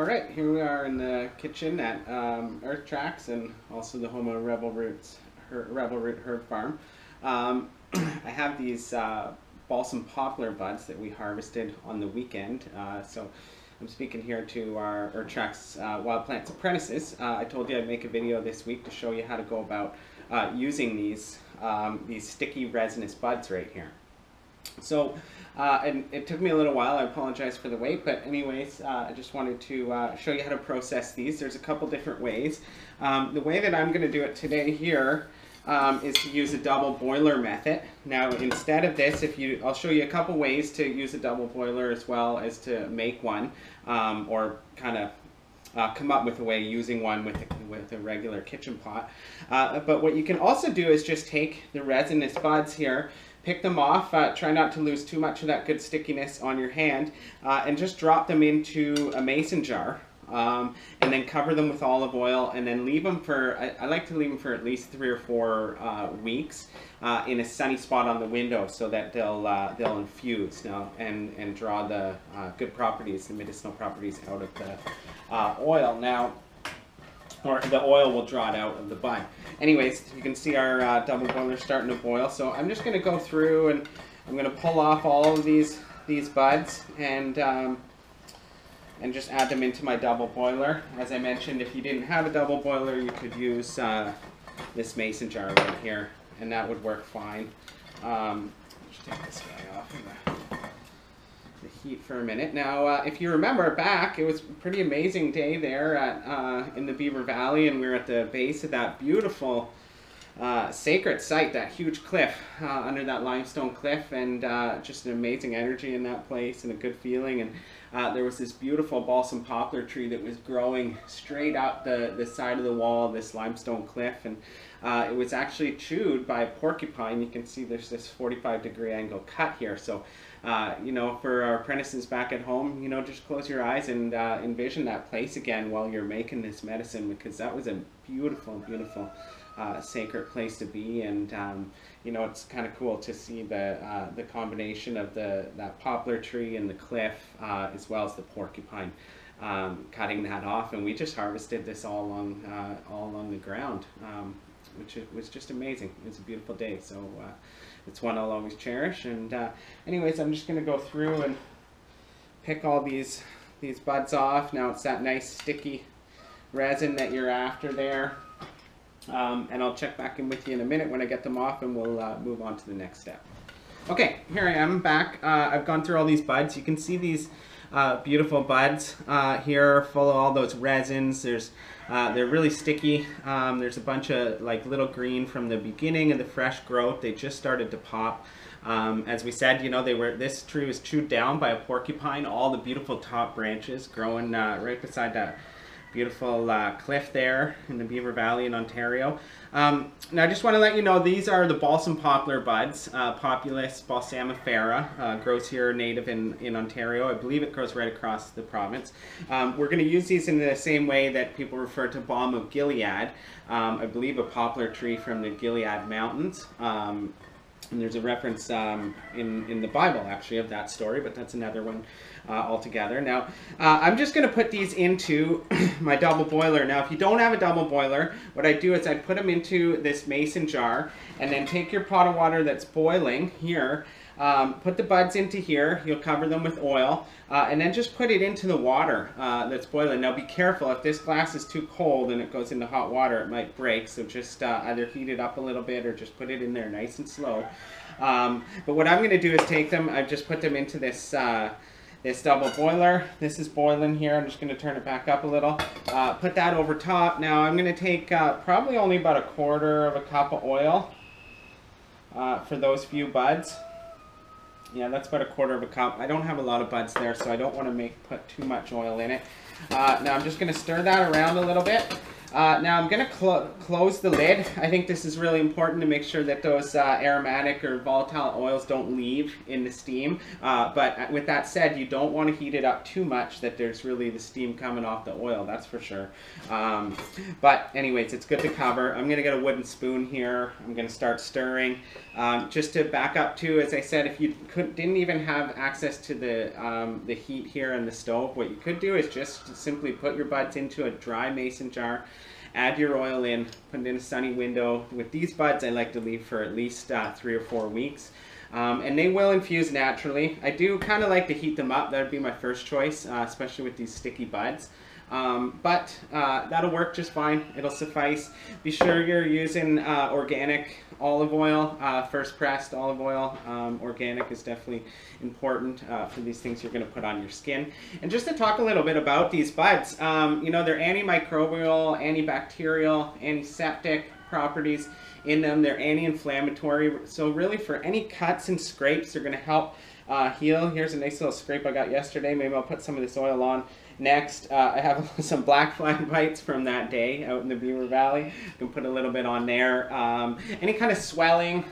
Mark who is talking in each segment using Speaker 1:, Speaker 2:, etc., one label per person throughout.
Speaker 1: All right, here we are in the kitchen at Earth Tracks and also the home of Rebel Root Herb Farm. I have these balsam poplar buds that we harvested on the weekend. So I'm speaking here to our Earth Tracks Wild Plants apprentices. I told you I'd make a video this week to show you how to go about using these sticky resinous buds right here. So, and it took me a little while. I apologize for the wait, but anyways, I just wanted to show you how to process these. There's a couple different ways. The way that I'm going to do it today here is to use a double boiler method. Now, instead of this, I'll show you a couple ways to use a double boiler as well as to make one, or kind of come up with a way using one with a regular kitchen pot. But what you can also do is just take the resinous buds here, pick them off, try not to lose too much of that good stickiness on your hand, and just drop them into a mason jar, and then cover them with olive oil, and then leave them for, I like to leave them for at least 3 or 4 weeks in a sunny spot on the window so that they'll infuse now and draw the good properties, the medicinal properties out of the oil. Now, or the oil will draw it out of the bud. Anyways, you can see our double boiler starting to boil. So I'm just going to go through and I'm going to pull off all of these buds and just add them into my double boiler. As I mentioned, if you didn't have a double boiler, you could use this mason jar right here, and that would work fine. Just take this guy off the heat for a minute. Now, if you remember back, it was a pretty amazing day there at in the Beaver Valley, and we were at the base of that beautiful sacred site, that huge cliff under that limestone cliff, and just an amazing energy in that place and a good feeling. And there was this beautiful balsam poplar tree that was growing straight up the side of the wall of this limestone cliff, and it was actually chewed by a porcupine. You can see there's this 45-degree angle cut here. So you know, for our apprentices back at home, you know, just close your eyes and envision that place again while you're making this medicine, because that was a beautiful, beautiful sacred place to be. And you know, it's kind of cool to see the combination of that poplar tree and the cliff, as well as the porcupine cutting that off. And we just harvested this all along the ground, which was just amazing. It was a beautiful day. So it's one I'll always cherish. And anyways, I'm just going to go through and pick all these buds off. Now it's that nice sticky resin that you're after there. And I'll check back in with you in a minute when I get them off, and we'll move on to the next step. Okay, here I am back. I've gone through all these buds. You can see these beautiful buds here, full of all those resins. They're really sticky. There's a bunch of like little green from the beginning of the fresh growth. They just started to pop. As we said, you know, this tree was chewed down by a porcupine. All the beautiful top branches growing right beside that beautiful cliff there in the Beaver Valley in Ontario. Now I just want to let you know these are the balsam poplar buds, Populus balsamifera, grows here native in Ontario. I believe it grows right across the province. We're going to use these in the same way that people refer to balm of Gilead. I believe a poplar tree from the Gilead Mountains. And there's a reference in the Bible, actually, of that story, but that's another one altogether. Now, I'm just going to put these into my double boiler. Now, if you don't have a double boiler, what I do is I put them into this mason jar, and then take your pot of water that's boiling here, put the buds into here, you'll cover them with oil, and then just put it into the water that's boiling. Now be careful, if this glass is too cold and it goes into hot water, it might break, so just either heat it up a little bit or just put it in there nice and slow. But what I'm going to do is take them, I've just put them into this double boiler. This is boiling here. I'm just going to turn it back up a little. Put that over top. Now I'm going to take probably only about 1/4 cup of oil for those few buds. Yeah, that's about 1/4 cup. I don't have a lot of buds there, so I don't want to put too much oil in it. Now I'm just going to stir that around a little bit. Now I'm going to close the lid. I think this is really important to make sure that those aromatic or volatile oils don't leave in the steam. But with that said, you don't want to heat it up too much that there's really the steam coming off the oil, that's for sure. But anyways, it's good to cover. I'm going to get a wooden spoon here. I'm going to start stirring. Just to back up too, as I said, if you didn't even have access to the heat here in the stove, what you could do is just simply put your buds into a dry mason jar. Add your oil in, put it in a sunny window. With these buds, I like to leave for at least 3 or 4 weeks. And they will infuse naturally. I do kind of like to heat them up. That would be my first choice, especially with these sticky buds. But that'll work just fine. It'll suffice. Be sure you're using organic olive oil, first pressed olive oil. Organic is definitely important for these things you're going to put on your skin. And just to talk a little bit about these buds, you know, they're antimicrobial, antibacterial, antiseptic properties in them. They're anti-inflammatory. So really for any cuts and scrapes, they're going to help heal. Here's a nice little scrape I got yesterday. Maybe I'll put some of this oil on. Next, I have some black fly bites from that day out in the Beaver Valley. You can put a little bit on there. Any kind of swelling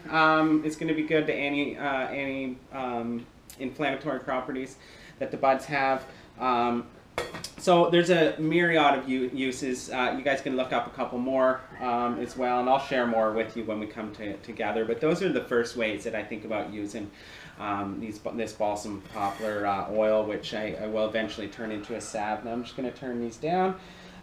Speaker 1: is going to be good to anti-inflammatory properties that the buds have. So there's a myriad of uses. You guys can look up a couple more as well, and I'll share more with you when we come together. But those are the first ways that I think about using this balsam poplar oil, which I will eventually turn into a salve. Now I'm just going to turn these down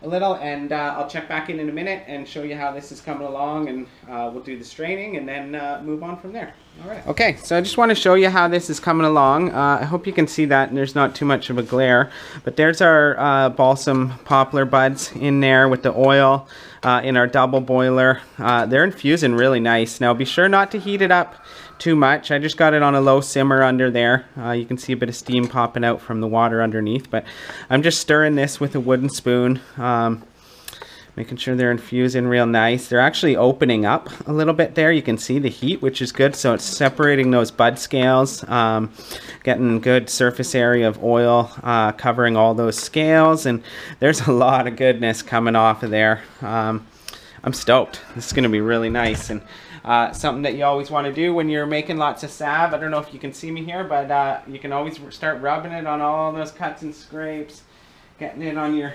Speaker 1: a little, and I'll check back in a minute and show you how this is coming along, and we'll do the straining and then move on from there. All right. Okay, so I just want to show you how this is coming along. I hope you can see that and there's not too much of a glare, but there's our balsam poplar buds in there with the oil in our double boiler. They're infusing really nice. Now be sure not to heat it up too much. I just got it on a low simmer under there. You can see a bit of steam popping out from the water underneath, but I'm just stirring this with a wooden spoon, making sure they're infusing real nice. They're actually opening up a little bit there. You can see the heat, which is good, so it's separating those bud scales, getting good surface area of oil covering all those scales, and there's a lot of goodness coming off of there. I'm stoked. This is going to be really nice, and something that you always want to do when you're making lots of salve. I don't know if you can see me here, but you can always start rubbing it on all those cuts and scrapes, getting it on your,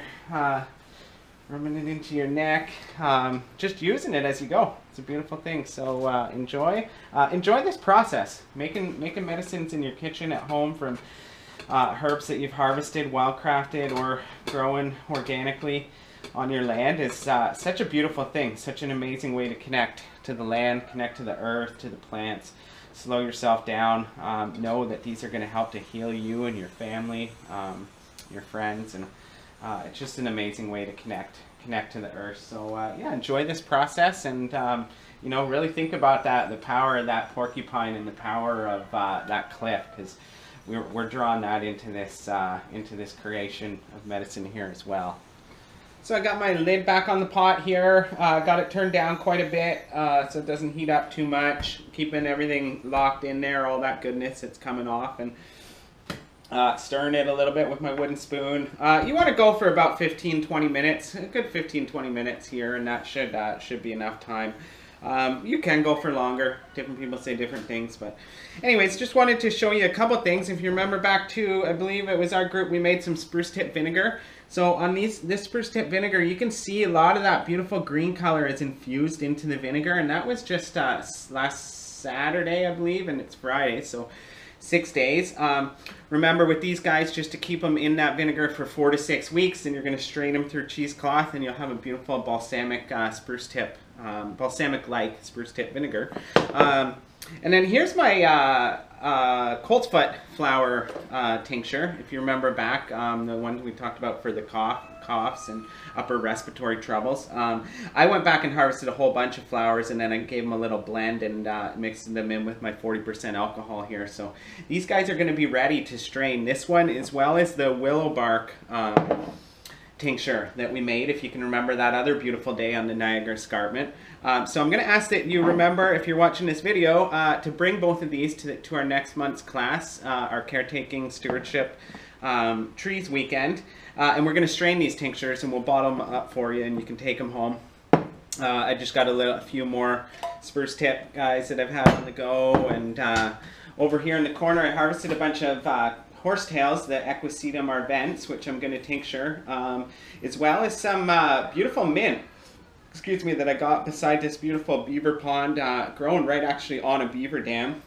Speaker 1: rubbing it into your neck, just using it as you go. It's a beautiful thing. So enjoy this process, making medicines in your kitchen at home from herbs that you've harvested, wild crafted, or growing organically on your land is such a beautiful thing, such an amazing way to connect to the land, connect to the earth, to the plants. Slow yourself down. Know that these are going to help to heal you and your family, your friends, and it's just an amazing way to connect to the earth. So yeah, enjoy this process, and you know, really think about the power of that porcupine and the power of that cliff, because we're drawing that into this creation of medicine here as well. So I got my lid back on the pot here, got it turned down quite a bit so it doesn't heat up too much, keeping everything locked in there, all that goodness that's coming off, and stirring it a little bit with my wooden spoon. You want to go for about 15-20 minutes, a good 15-20 minutes here, and that should be enough time. You can go for longer. Different people say different things, but anyways, just wanted to show you a couple things. If you remember back to, I believe it was our group, we made some spruce tip vinegar. So on this spruce tip vinegar, you can see a lot of that beautiful green color is infused into the vinegar, and that was just last Saturday, I believe, and it's Friday, so 6 days. Remember with these guys, just to keep them in that vinegar for 4 to 6 weeks, and you're going to strain them through cheesecloth, and you'll have a beautiful balsamic spruce tip, balsamic-like spruce tip vinegar. And then here's my coltsfoot flower tincture. If you remember back, the one we talked about for the coughs and upper respiratory troubles. I went back and harvested a whole bunch of flowers, and then I gave them a little blend and mixed them in with my 40% alcohol here. So these guys are going to be ready to strain. This one, as well as the willow bark tincture that we made, if you can remember that other beautiful day on the Niagara Escarpment. So I'm going to ask that you remember, if you're watching this video, to bring both of these to our next month's class, our caretaking stewardship trees weekend, and we're going to strain these tinctures and we'll bottle them up for you and you can take them home. I just got a few more spruce tip guys that I've had on the go, and over here in the corner I harvested a bunch of horsetails, the Equisetum arvents, which I'm going to tincture, as well as some beautiful mint, excuse me, that I got beside this beautiful beaver pond, growing right actually on a beaver dam.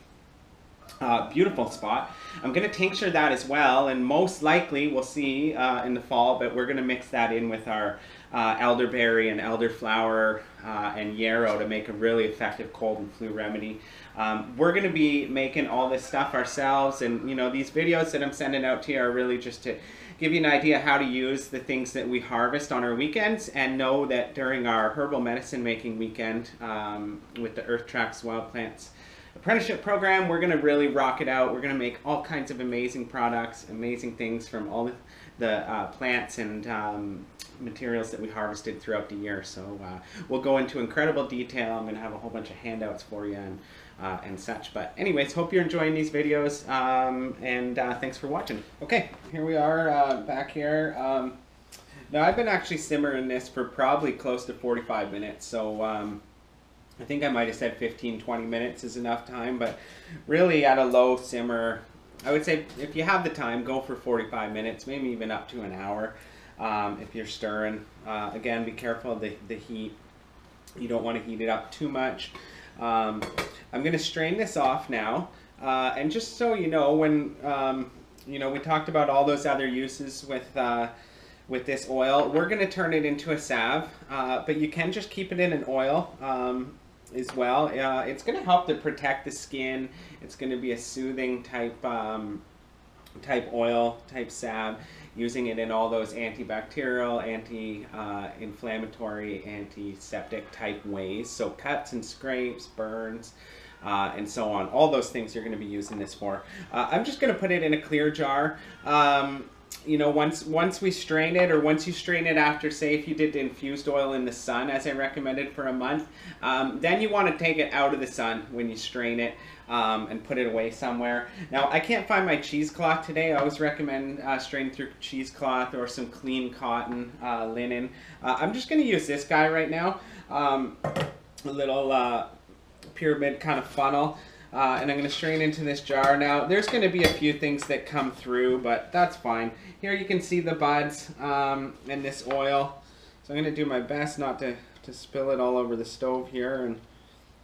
Speaker 1: Beautiful spot. I'm going to tincture that as well, and most likely we'll see in the fall, but we're going to mix that in with our elderberry and elderflower and yarrow to make a really effective cold and flu remedy. We're going to be making all this stuff ourselves, and you know, these videos that I'm sending out to you are really just to give you an idea how to use the things that we harvest on our weekends, and know that during our herbal medicine making weekend with the Earth Tracks Wild Plants apprenticeship program, we're going to really rock it out. We're going to make all kinds of amazing products, amazing things from all the plants and materials that we harvested throughout the year. So we'll go into incredible detail. I'm going to have a whole bunch of handouts for you and such. But anyways, hope you're enjoying these videos, and thanks for watching. Okay, here we are back here. Now I've been actually simmering this for probably close to 45 minutes. So I think I might have said 15-20 minutes is enough time, but really at a low simmer, I would say if you have the time, go for 45 minutes, maybe even up to an hour if you're stirring. Again, be careful of the heat. You don't want to heat it up too much. I'm going to strain this off now, and just so you know, when you know, we talked about all those other uses with this oil, we're going to turn it into a salve, but you can just keep it in an oil as well. It's going to help to protect the skin. It's going to be a soothing type oil, type salve, using it in all those antibacterial, anti-inflammatory, antiseptic type ways. So cuts and scrapes, burns, and so on. All those things you're going to be using this for. I'm just going to put it in a clear jar. You know, once we strain it, or once you strain it after, say if you did the infused oil in the sun, as I recommended, for a month, then you want to take it out of the sun when you strain it and put it away somewhere. Now, I can't find my cheesecloth today. I always recommend straining through cheesecloth or some clean cotton, linen. I'm just going to use this guy right now, a little pyramid kind of funnel. And I'm going to strain into this jar. Now, there's going to be a few things that come through, but that's fine. Here you can see the buds and this oil. So I'm going to do my best not to spill it all over the stove here, and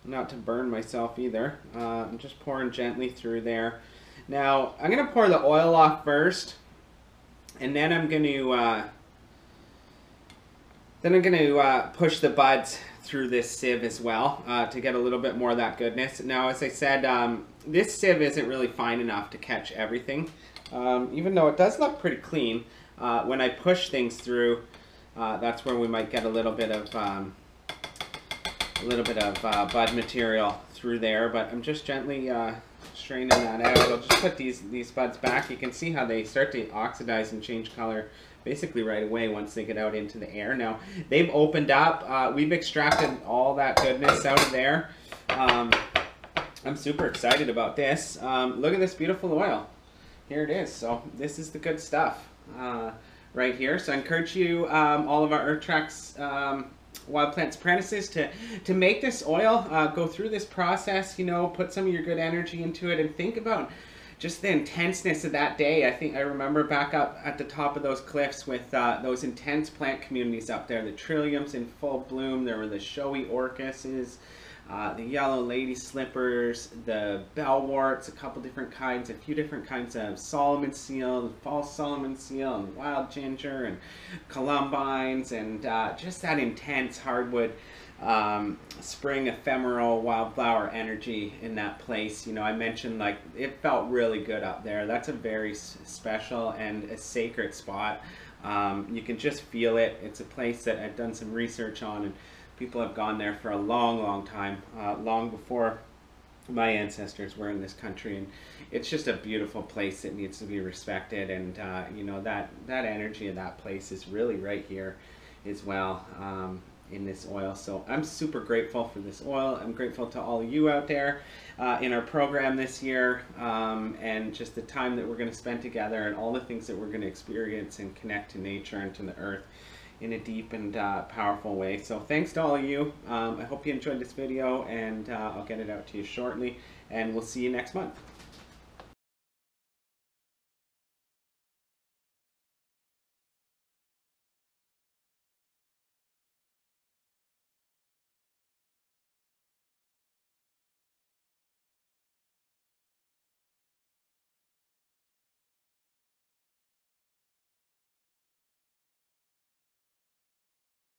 Speaker 1: not to burn myself either. I'm just pouring gently through there. Now, I'm going to pour the oil off first, and then I'm going to push the buds through this sieve as well to get a little bit more of that goodness. Now, as I said, this sieve isn't really fine enough to catch everything, even though it does look pretty clean. When I push things through, that's where we might get a little bit of bud material through there. But I'm just gently straining that out. I'll just put these buds back. You can see how they start to oxidize and change color basically right away once they get out into the air. Now, they've opened up. We've extracted all that goodness out of there. I'm super excited about this. Look at this beautiful oil. Here it is. So this is the good stuff right here. So I encourage you, all of our Earth Tracks Wild Plants apprentices, to make this oil, go through this process, you know, put some of your good energy into it, and think about just the intenseness of that day. I remember back up at the top of those cliffs with those intense plant communities up there, the trilliums in full bloom. There were the showy orchises, the yellow lady slippers, the bellworts, a couple different kinds, a few different kinds of Solomon seal, false Solomon seal, and wild ginger, and columbines, and just that intense hardwood spring ephemeral wildflower energy in that place. You know, I mentioned, like, it felt really good up there. That's a very special and a sacred spot. You can just feel it. It's a place that I've done some research on, and people have gone there for a long time, long before my ancestors were in this country. And it's just a beautiful place that needs to be respected. And you know, that energy of that place is really right here as well. in this oil. So I'm super grateful for this oil. I'm grateful to all of you out there in our program this year, and just the time that we're going to spend together and all the things that we're going to experience and connect to nature and to the earth in a deep and powerful way. So thanks to all of you. I hope you enjoyed this video, and I'll get it out to you shortly, and we'll see you next month.